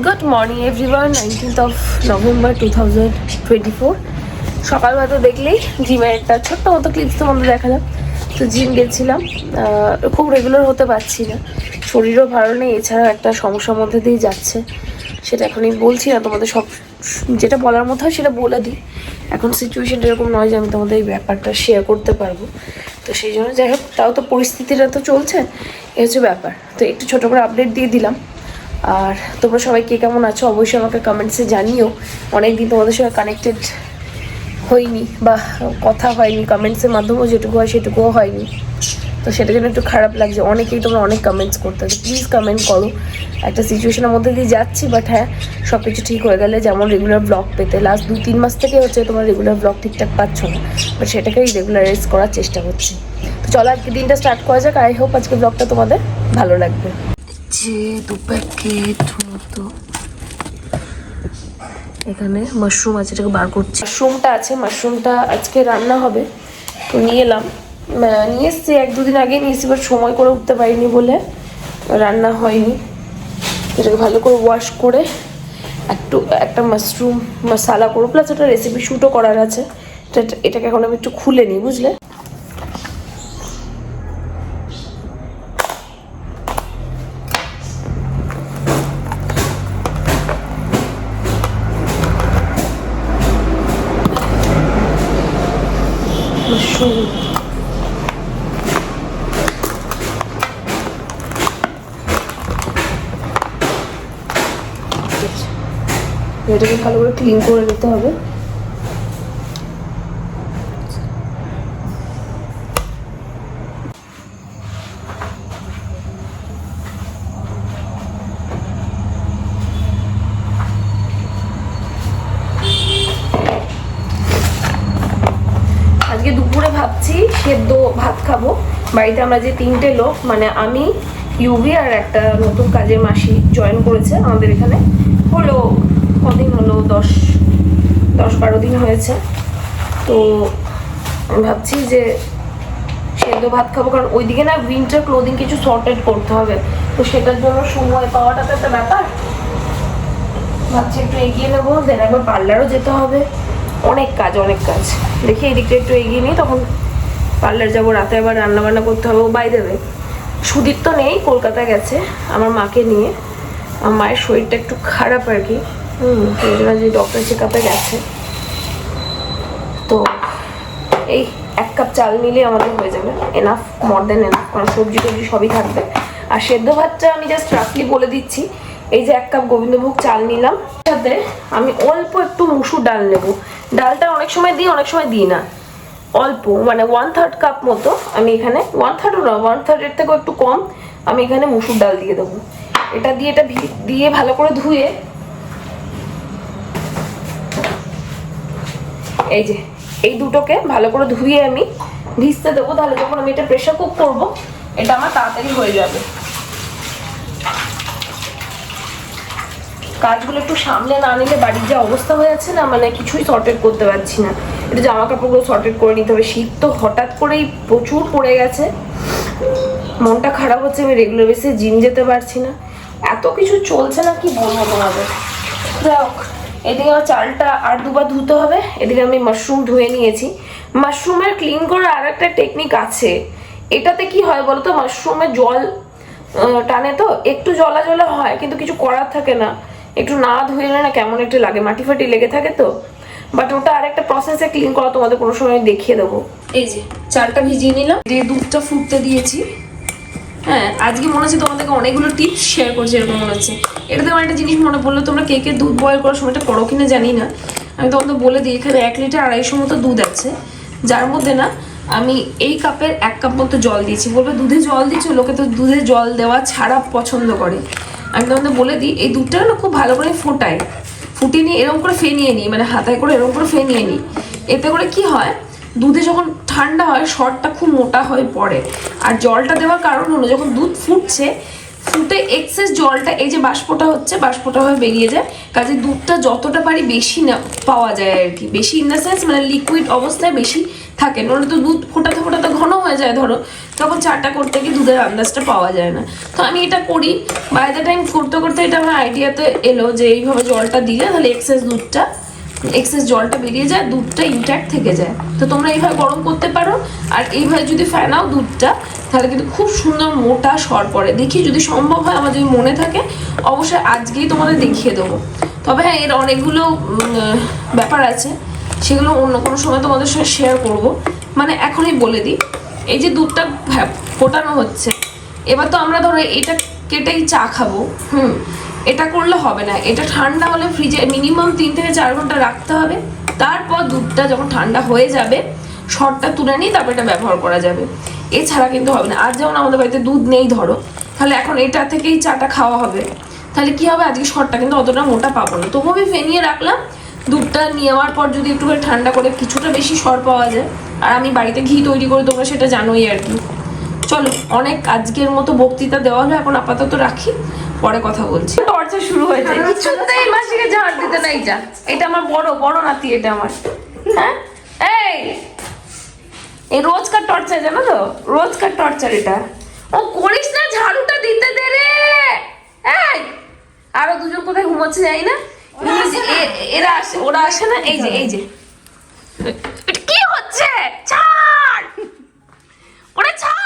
Good morning everyone, 19th of November 2024. সকালবেলা তো দেখলেই জিমের একটা ছোট্ট মতো ক্লিপস তোমাদের দেখালাম। তো জিম গেছিলাম, খুব রেগুলার হতে পারছি না, শরীরও ভালো নেই, এছাড়াও একটা সমস্যার মধ্যে দিয়ে যাচ্ছে। সেটা এখনই বলছি না, তোমাদের সব যেটা বলার মতো হয় সেটা বলে দিই। এখন সিচুয়েশনটা এরকম নয় যে আমি তোমাদের এই ব্যাপারটা শেয়ার করতে পারবো। তো সেই জন্য যাই হোক, তাও তো পরিস্থিতিটা তো চলছে, এই হচ্ছে ব্যাপার। তো একটু ছোটো করে আপডেট দিয়ে দিলাম। আর তোমরা সবাই কে কেমন আছো অবশ্যই আমাকে কমেন্টসে জানিও। অনেকদিন তোমাদের সঙ্গে কানেক্টেড হয়নি বা কথা হয়নি, কমেন্টসের মাধ্যমেও যেটুকু হয় সেটুকুও হয়নি। তো সেটার জন্য একটু খারাপ লাগছে। অনেকেই তোমরা অনেক কমেন্টস করতে হবে, প্লিজ কমেন্ট করো। একটা সিচুয়েশনের মধ্যে দিয়ে যাচ্ছি, বাট হ্যাঁ, সব কিছু ঠিক হয়ে গেলে যেমন রেগুলার ব্লগ পেতে লাস্ট 2-3 মাস থেকে হচ্ছে তোমার রেগুলার ব্লগ ঠিকঠাক পাচ্ছ না, বাট সেটাকেই রেগুলারাইজ করার চেষ্টা করছি। তো চলো আজকে দিনটা স্টার্ট করা যাক। আই হোপ আজকে ব্লগটা তোমাদের ভালো লাগবে। যে 2 প্যাকেট মতো এখানে মাশরুম আছে, এটাকে বার করছি। মাশরুমটা আছে, মাশরুমটা আজকে রান্না হবে। তো নিয়ে এলাম, নিয়ে এসছি 1-2 দিন আগে নিয়েছি, বাট সময় করে উঠতে পারিনি বলে রান্না হয়নি। এটাকে ভালো করে ওয়াশ করে একটা মাশরুম মশলা করবো, প্লাস একটা রেসিপি শ্যুটও করার আছে। এটাকে এখন আমি একটু খুলে নিই, বুঝলে। এটাকে ভালো করে ক্লিন করে নিতে হবে। আজকে দুপুরে ভাবছি সেদ্ধ ভাত খাবো। বাড়িতে আমরা যে 3টে লোক, মানে আমি, ইউবি আর একটা নতুন কাজের মাসি জয়েন করেছে আমাদের এখানে। হলো কদিন হলো, 10-12 দিন হয়েছে। তো ভাবছি যে সেদ্ধ ভাত খাবো, কারণ ওইদিকে না উইন্টার ক্লোদিং কিছু সর্টেড করতে হবে। তো সেটার জন্য সময় পাওয়াটা তো একটা ব্যাপার। ভাবছি একটু এগিয়ে নেবো, দেন একবার পার্লারও যেতে হবে। অনেক কাজ দেখি এই দিকটা একটু এগিয়ে নিই, তখন পার্লার যাবো। রাতে আবার রান্না বান্না করতে হবে। ও বাই দেবে, সুদীপ তো নেই, কলকাতা গেছে আমার মাকে নিয়ে। আমার মায়ের শরীরটা একটু খারাপ আর কি, সেই জন্য যে ডক্টর চেক আপে গেছে। তো এই 1 কাপ চাল নিলে আমাদের হয়ে যাবে, এনাফ, মোর দেন এনাফ, কারণ সবজি টবজি সবই থাকবে। আর সেদ্ধ ভাতটা আমি জাস্ট রাফলি বলে দিচ্ছি, এই যে 1 কাপ গোবিন্দভোগ চাল নিলাম, সাথে আমি অল্প একটু মুসুর ডাল নেব। ডালটা অনেক সময় দিই, অনেক সময় দিই না, অল্প, মানে 1/3 কাপ মতো আমি এখানে, 1/3ও না, 1/3 এর থেকেও একটু কম আমি এখানে মুসুর ডাল দিয়ে দেবো। এটা দিয়ে ভালো করে ধুয়ে, এই যে এই দুটোকে ভালো করে ধুয়ে আমি ভিজতে দেবো। তাহলে যখন আমি এটা প্রেসার কুক করবো, এটা আমার তাড়াতাড়ি হয়ে যাবে। কাজগুলো একটু সামলে না নিলে বাড়ির যে অবস্থা হয়ে যাচ্ছে না, মানে কিছুই সর্টেড করতে পারছি না। এটা জামা কাপড়গুলো সর্টেড করে নিতে হবে। শীত তো হঠাৎ করেই প্রচুর পড়ে গেছে, মনটা খারাপ হচ্ছে। আমি রেগুলার বেসে জিম যেতে পারছি না, এত কিছু চলছে না, কি বলবো তোমাদের। যাই হোক, এদিকে আমার চালটা আর 2বার ধুতে হবে। এদিকে আমি মাশরুম ধুয়ে নিয়েছি। মাশরুমের ক্লিন করার আর একটা টেকনিক আছে। এটাতে কি হয় বলতো, মাশরুমে জল টানে, তো একটু জলা জলা হয়, কিন্তু কিছু করার থাকে না। একটু না ধুয়ে না কেমন একটু লাগে, মাটি ফাটি লেগে থাকে তো। বাট ওটা আরেকটা প্রসেসে ক্লিন করা, তোমাদের কোনো সময় দেখিয়ে দেবো। এই যে চালটা ভিজিয়ে নিলাম, দিয়ে দুধটা ফুটতে দিয়েছি। হ্যাঁ, আজকে মনে হচ্ছে তোমাদেরকে অনেকগুলো টিপস শেয়ার করছি, এরকম মনে হচ্ছে। এটাতে আমার একটা জিনিস মনে পড়লো, তোমরা কে দুধ বয়েল করার সময়টা করো কিনা জানি না। আমি তোমাদের বলে দিই, এখানে 1 লিটার 250 মতো দুধ আছে, যার মধ্যে না আমি এই কাপের 1 কাপ মতো জল দিয়েছি। বলবে দুধে জল দিচ্ছ, লোকে তো দুধে জল দেওয়া ছাড়া পছন্দ করে। আমি তোমাদের বলে দিই, এই দুধটা না খুব ভালো করে ফুটিয়ে নিয়ে এরকম করে ফেনিয়ে নিই, মানে হাতায় করে এরকম করে ফেনিয়ে নিই। এতে করে কি হয়, দুধে যখন ঠান্ডা হয় শরটা খুব মোটা হয়ে পড়ে। আর জলটা দেওয়ার কারণ হলো, যখন দুধ ফুটে এক্সেস জলটা, এই যে বাষ্পটা হয়ে বেরিয়ে যায়। কাজে দুধটা যতটা পারি বেশি না পাওয়া যায় আর কি, বেশি ইন দ্য সেন্স মানে লিকুইড অবস্থায় বেশি থাকে। নইলে তো দুধ ফোটাতে ঘন হয়ে যায় ধরো, তখন চাটা করতে গিয়ে দুধের আন্দাজটা পাওয়া যায় না। তো আমি এটা করি, বাই দ্য টাইম করতে করতে এটা আমার আইডিয়াতে এলো যে এইভাবে জলটা দিলে তাহলে এক্সেস জলটা বেরিয়ে যায়, দুধটা ইনট্যাক্ট থেকে যায়। তো তোমরা এইভাবে গরম করতে পারো, আর এইভাবে যদি ফ্যানাও দুধটা, তাহলে কিন্তু খুব সুন্দর মোটা সর পড়ে। দেখি যদি সম্ভব হয়, আমার যদি মনে থাকে অবশ্যই আজকেই তোমাদের দেখিয়ে দেবো। তবে হ্যাঁ, এর অনেকগুলো ব্যাপার আছে, সেগুলো অন্য কোনো সময় তোমাদের সঙ্গে শেয়ার করব। মানে এখনই বলে দিই, এই যে দুধটা ফোটানো হচ্ছে, এবার তো আমরা ধরো এটা কেটেই চা খাবো, এটা করলে হবে না। এটা ঠান্ডা হলে ফ্রিজে মিনিমাম 3 থেকে 4 ঘন্টা রাখতে হবে। তারপর দুধটা যখন ঠান্ডা হয়ে যাবে, সরটা তুলে নিয়ে তারপর এটা ব্যবহার করা যাবে। এছাড়া কিন্তু হবে না। আজ যেমন আমাদের বাড়িতে দুধ নেই ধরো, তাহলে এখন এটা থেকেই চাটা খাওয়া হবে, তাহলে কি হবে, আজকে সরটা কিন্তু অতটা মোটা পাবো না। তবু আমি ফেনিয়ে রাখলাম, দুধটা নেওয়ার পর যদি একটু ঠান্ডা করে কিছুটা বেশি সর পাওয়া যায়। আর আমি বাড়িতে ঘি তৈরি করে, তোমরা সেটা জানোই আর কি। চলো, অনেক আজকের মতো বক্তৃতা দেওয়া হলো, এখন আপাতত রাখি, পরে কথা বলছি। টর্চার শুরু হয়ে যায়, কিছুতেই মাসিকে ঝাড় দিতে নাই। যা, এটা আমার বড় নাতি, এটা আমার। হ্যাঁ, এই রোজকার টর্চার, জানো তো, রোজকার টর্চার এটা। ও করিস না, ঝাড়ুটা দিতে দে রে। এই আরো দুজন কোথায় ঘুমোচ্ছে যাই না, ওরা আসে না। এই যে কি হচ্ছে, ছাড় ওরে, ছাড়।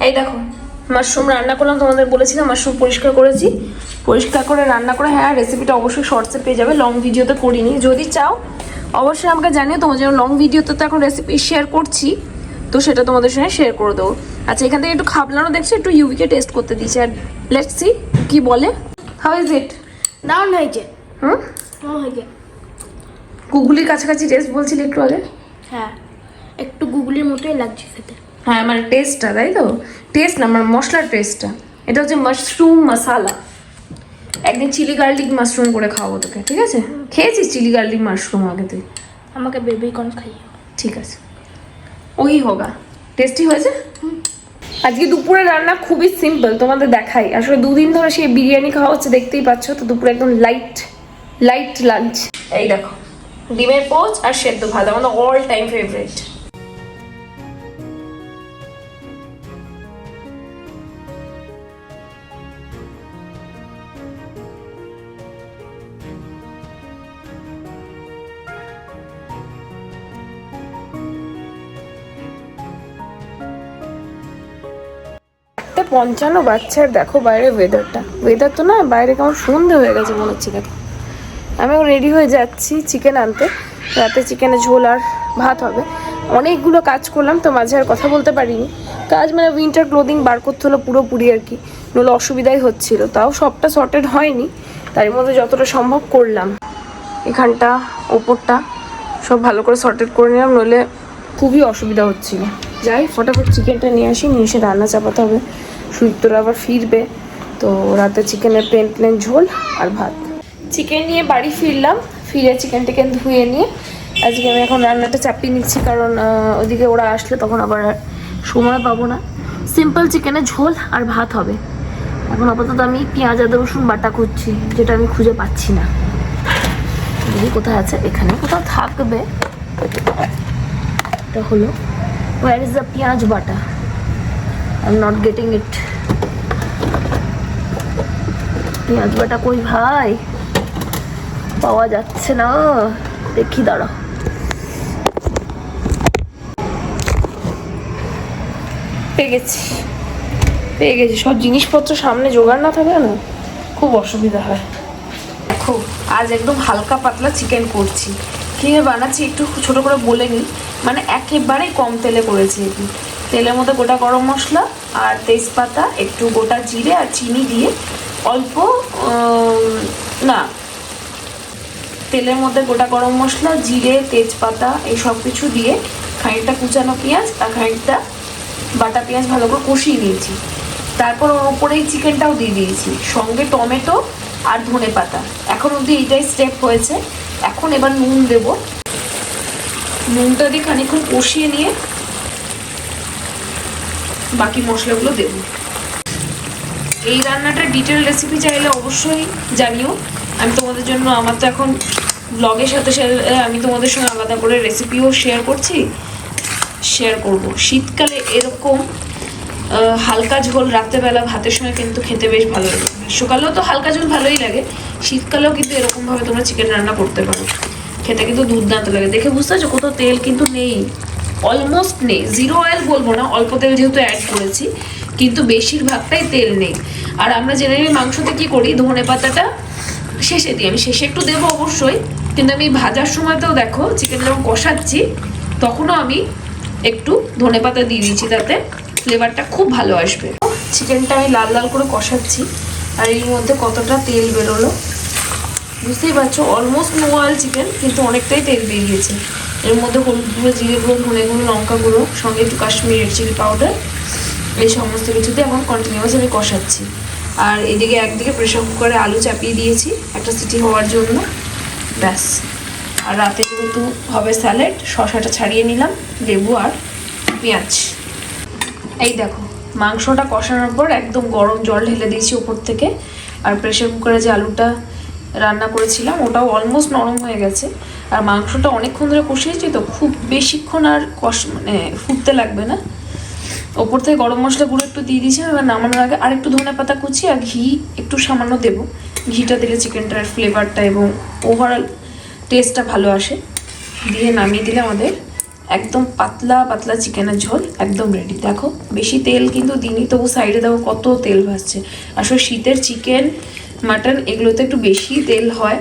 এই দেখো, মাশরুম রান্না করলাম, তোমাদের বলেছিলাম মাশরুম পরিষ্কার করেছি। পরিষ্কার করে রান্না করে, হ্যাঁ রেসিপিটা অবশ্যই শর্টসে পেয়ে যাবে, লং ভিডিওতে করিনি। যদি চাও অবশ্যই আমাকে জানিও, তোমার জন্য লং ভিডিওতে তো এখন রেসিপি শেয়ার করছি, তো সেটা তোমাদের সঙ্গে শেয়ার করে দেবো। আচ্ছা, এখান থেকে একটু খাবলানো দেখছি, একটু ইউভিকে টেস্ট করতে দিচ্ছি, আর লেটস সি কি বলে। How is it? দারুণ হয়েছে। হয়েছে। গুগলির কাছাকাছি টেস্ট বলছিলি একটু আগে। হ্যাঁ, একটু গুগলির মতোই লাগছে খেতে। হ্যাঁ, মানে টেস্টটা, তাই তো? টেস্ট না, মানে মশলার টেস্টটা। এটা হচ্ছে মাশরুম মশালা। একদিন চিলি গার্লিক মাশরুম করে খাওয়াবো তোকে, ঠিক আছে? খেয়েছিস চিলি গার্লিক মাশরুম আগে তুই? আমাকে বেবিকর্ন খাইও। ঠিক আছে, ওই হোগা। টেস্টি হয়েছে। আজকে দুপুরে রান্না খুবই সিম্পল, তোমাদের দেখাই। আসলে 2 দিন ধরে সেই বিরিয়ানি খাওয়া হচ্ছে, দেখতেই পাচ্ছ। তো দুপুরে একদম লাইট লাঞ্চ। এই দেখো, ডিমের পোচ আর সেদ্ধ ভাত, আমাদের অল টাইম ফেভারিট। একটা 55 বাচ্চার দেখো বাইরে ওয়েদার তো না, বাইরে কেমন সন্ধে হয়ে গেছে মনে হচ্ছে। দেখো, আমি এখন রেডি হয়ে যাচ্ছি চিকেন আনতে। রাতে চিকেনের ঝোল আর ভাত হবে। অনেকগুলো কাজ করলাম, তো মাঝে আর কথা বলতে পারিনি। কাজ মানে উইন্টার ক্লোদিং বার করতে হলো পুরোপুরি আর কি, নইলে অসুবিধাই হচ্ছিল। তাও সবটা সর্টেড হয়নি, তার মধ্যে যতটা সম্ভব করলাম। এখানটা ওপরটা সব ভালো করে সর্টেড করে নিলাম, নইলে খুবই অসুবিধা হচ্ছিল। যাই, ফটাফট চিকেনটা নিয়ে আসি, নিয়ে এসে রান্না চাপাতে হবে। সুইত্তরা আবার ফিরবে, তো রাতে চিকেনের প্লেন ঝোল আর ভাত। চিকেন নিয়ে বাড়ি ফিরলাম, ফিরে চিকেন ধুয়ে নিয়ে আজকে আমি এখন রান্নাটা চাপিয়ে নিচ্ছি, কারণ ওইদিকে ওরা আসলে তখন আবার সময় পাবো না। সিম্পল চিকেনের ঝোল আর ভাত হবে। এখন আপাতত আমি পেঁয়াজ আদা রসুন বাটা করছি, যেটা আমি খুঁজে পাচ্ছি না। দেখি কোথায় আছে, এখানে কোথাও থাকবে। এটা হলো, where is the পেঁয়াজ বাটা? I'm not getting it. পেঁয়াজ বাটা কই ভাই, পাওয়া যাচ্ছে না। দেখি, দাঁড়া। পেয়ে গেছি সব জিনিসপত্র সামনে জোগাড় না থাকে না, খুব অসুবিধা হয়। দেখো, আজ একদম হালকা পাতলা চিকেন করছি। কীভাবে বানাচ্ছি একটু ছোট করে বলে নিই। মানে একেবারেই কম তেলে করেছি। তেলের মধ্যে গোটা গরম মশলা আর তেজপাতা, একটু গোটা জিরে আর চিনি দিয়ে অল্প, না, তেলের মধ্যে গোটা গরম মশলা, জিরে, তেজপাতা এই সব কিছু দিয়ে খানিকটা কুচানো পেঁয়াজ আর খানিকটা বাটা পেঁয়াজ ভালো করে কষিয়ে নিয়েছি, তারপর ওর উপরেই চিকেনটাও দিয়ে দিয়েছি, সঙ্গে টমেটো আর ধনেপাতা। এখন অবধি এইটাই স্টেপ হয়েছে। এখন এবার নুন দেব, নুনটা দিয়ে খানিকক্ষণ কষিয়ে নিয়ে বাকি মশলাগুলো দেব। এই রান্নাটার ডিটেল রেসিপি চাইলে অবশ্যই জানিও, আমি তোমাদের জন্য, আমার তো এখন ব্লগের সাথে সাথে আমি তোমাদের সঙ্গে আলাদা করে রেসিপিও শেয়ার করব। শীতকালে এরকম হালকা ঝোল রাত্রেবেলা ভাতের সঙ্গে কিন্তু খেতে বেশ ভালো লাগে। গ্রীষ্মকালেও তো হালকা ঝোল ভালোই লাগে, শীতকালেও কিন্তু এরকমভাবে তোমরা চিকেন রান্না করতে পারো, খেতে কিন্তু দুর্দান্ত লাগে। দেখে বুঝতে পারছো কত তেল কিন্তু নেই, অলমোস্ট নেই, জিরো অয়েল বলবো না, অল্প তেল যেহেতু অ্যাড করেছি, কিন্তু বেশিরভাগটাই তেল নেই। আর আমরা জেনারেলি মাংসতে কি করি, ধনে পাতাটা শেষে দিই, আমি শেষে একটু দেবো অবশ্যই, কিন্তু আমি ভাজার সময়তেও দেখো চিকেন যখন কষাচ্ছি তখনও আমি একটু ধনে পাতা দিয়ে দিয়েছি, তাতে ফ্লেভারটা খুব ভালো আসবে। চিকেনটা আমি লাল লাল করে কষাচ্ছি, আর এর মধ্যে কতটা তেল বেরোলো বুঝতেই পারছো। অলমোস্ট নো অয়েল চিকেন, কিন্তু অনেকটাই তেল বেরিয়েছে। এর মধ্যে হলুদ গুঁড়ো, জিরে গুঁড়ো, ধনে গুঁড়ো, লঙ্কা গুঁড়ো, সঙ্গে একটু কাশ্মীরি রেড চিলি পাউডার, এই সমস্ত কিছুতে এখন কন্টিনিউয়াস আমি কষাচ্ছি। আর এদিকে একদিকে প্রেশার কুকারে আলু চাপিয়ে দিয়েছি একটা সিটি হওয়ার জন্য, ব্যাস। আর রাতে যেহেতু হবে স্যালাড, শসাটা ছাড়িয়ে নিলাম, লেবু আর পেঁয়াজ। এই দেখো মাংসটা কষানোর পর একদম গরম জল ঢেলে দিয়েছি ওপর থেকে, আর প্রেশার কুকারে যে আলুটা রান্না করেছিলাম ওটাও অলমোস্ট নরম হয়ে গেছে। আর মাংসটা অনেকক্ষণ ধরে কষিয়েছি তো, খুব বেশিক্ষণ আর ফুটতে লাগবে না। ওপর থেকে গরম মশলা গুঁড়ো একটু দিয়ে দিয়েছি। এবার নামানোর আগে আর একটু ধনে পাতা কুচি আর ঘি একটু সামান্য দেবো, ঘিটা দিলে চিকেনটার ফ্লেভারটা এবং ওভারঅল টেস্টটা ভালো আসে। দিয়ে নামিয়ে দিলে আমাদের একদম পাতলা পাতলা চিকেনের ঝোল একদম রেডি। দেখো বেশি তেল কিন্তু দিইনি, তবু সাইডে দেখো কত তেল ভাসছে। আসলে শীতের চিকেন, মাটন এগুলোতে একটু বেশি তেল হয়,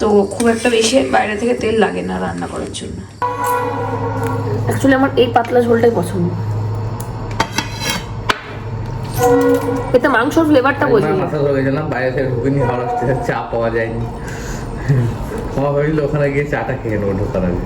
তো খুব একটা বেশি বাইরে থেকে তেল লাগে না রান্না করার জন্য। অ্যাকচুয়ালি আমার এই পাতলা ঝোলটাই পছন্দ, এতে মাংসর ফ্লেভারটা বোঝা যায়। মাথা ধরে গেলাম, বাইরে থেকে ঢুকিনি, হাওড়া স্টেশন চা পাওয়া যায়নি। আমার ভাবিল ওখানে গিয়ে চাটা খেয়ে নেবো ঢোকার আগে।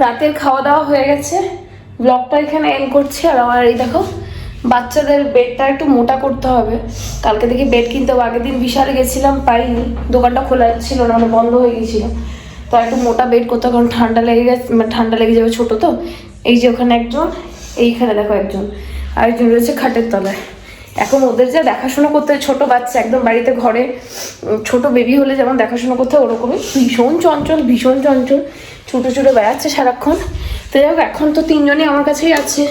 রাতের খাওয়া দাওয়া হয়ে গেছে, ব্লগটা এখানে এন্ড করছি। আর আমার এই দেখো বাচ্চাদের বেডটা একটু মোটা করতে হবে, কালকে দেখি বেড কিনতে হবে। আগের দিন বিশালে গেছিলাম, পাইনি, দোকানটা খোলা ছিল না, মানে বন্ধ হয়ে গেছিল। তো একটু মোটা বেড করতে, কারণ ঠান্ডা লেগে গেছে, মানে ঠান্ডা লেগে যাবে ছোটো তো। এই যে ওখানে একজন, এইখানে দেখো একজন, আরেকজন রয়েছে খাটের তলায়। এখন ওদের যা দেখাশোনা করতে হয়, ছোটো বাচ্চা একদম বাড়িতে ঘরে ছোট বেবি হলে যেমন দেখাশোনা করতে হয়, ওরকমই ভীষণ চঞ্চল, ভীষণ চঞ্চল, ছোটো ছোটো বেড়াচ্ছে সারাক্ষণ। তো যাই হোক, এখন তো তিনজনই আমার কাছেই আছে।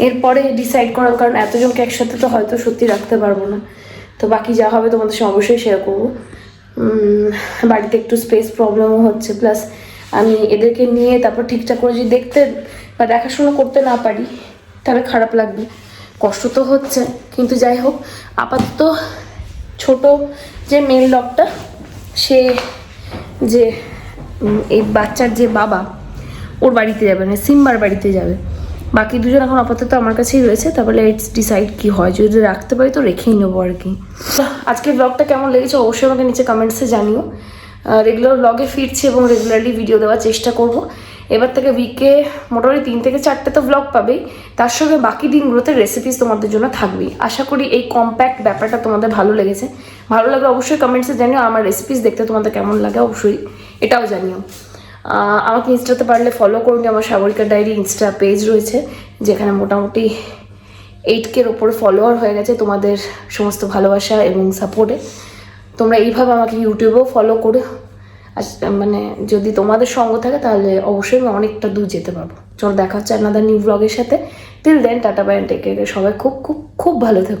এরপরে ডিসাইড করার, কারণ এতজনকে একসাথে তো হয়তো সত্যি রাখতে পারবো না। তো বাকি যা হবে তোমাদের সঙ্গে অবশ্যই শেয়ার করবো। বাড়িতে একটু স্পেস প্রবলেমও হচ্ছে, প্লাস আমি এদেরকে নিয়ে তারপর ঠিকঠাক করে যদি দেখতে বা দেখাশোনা করতে না পারি তাহলে খারাপ লাগবে, কষ্ট তো হচ্ছে। কিন্তু যাই হোক, আপাতত ছোট যে মেল ডগটা, সে যে এই বাচ্চার যে বাবা, ওর বাড়িতে যাবে না, সিম্বার বাড়িতে যাবে। বাকি দুজন এখন আপাতত আমার কাছেই রয়েছে। তারপরে লেটস ডিসাইড কি হয়, যদি রাখতে পারি তো রেখেই নেবো আর কি। আজকের ব্লগটা কেমন লেগেছে অবশ্যই আমাকে নিচে কমেন্টসে জানিও। রেগুলার ব্লগে ফিরছি এবং রেগুলারলি ভিডিও দেওয়ার চেষ্টা করব। এবার থেকে উইকে মোটামুটি 3 থেকে 4টে তো ব্লগ পাবেই, তার সঙ্গে বাকি দিনগুলোতে রেসিপিস তোমাদের জন্য থাকবেই। আশা করি এই কম্প্যাক্ট ব্যাপারটা তোমাদের ভালো লেগেছে। ভালো লাগলে অবশ্যই কমেন্টসে জানিও। আমার রেসিপিস দেখতে তোমাদের কেমন লাগে অবশ্যই এটাও জানিও। আমাকে ইনস্টাতে পারলে ফলো করুন, আমার সাগরিকা ডায়েরি ইনস্টা পেজ রয়েছে, যেখানে মোটামুটি 8K-র ওপরে ফলোয়ার হয়ে গেছে তোমাদের সমস্ত ভালোবাসা এবং সাপোর্টে। তোমরা এইভাবে আমাকে ইউটিউবেও ফলো করে, মানে যদি তোমাদের সঙ্গ থাকে তাহলে অবশ্যই আমি অনেকটা দূর যেতে পারবো। চলো দেখা হচ্ছে আনাদার নিউ ব্লগের সাথে। Till then tata bye, take care. সবাই খুব খুব খুব ভালো থেকো।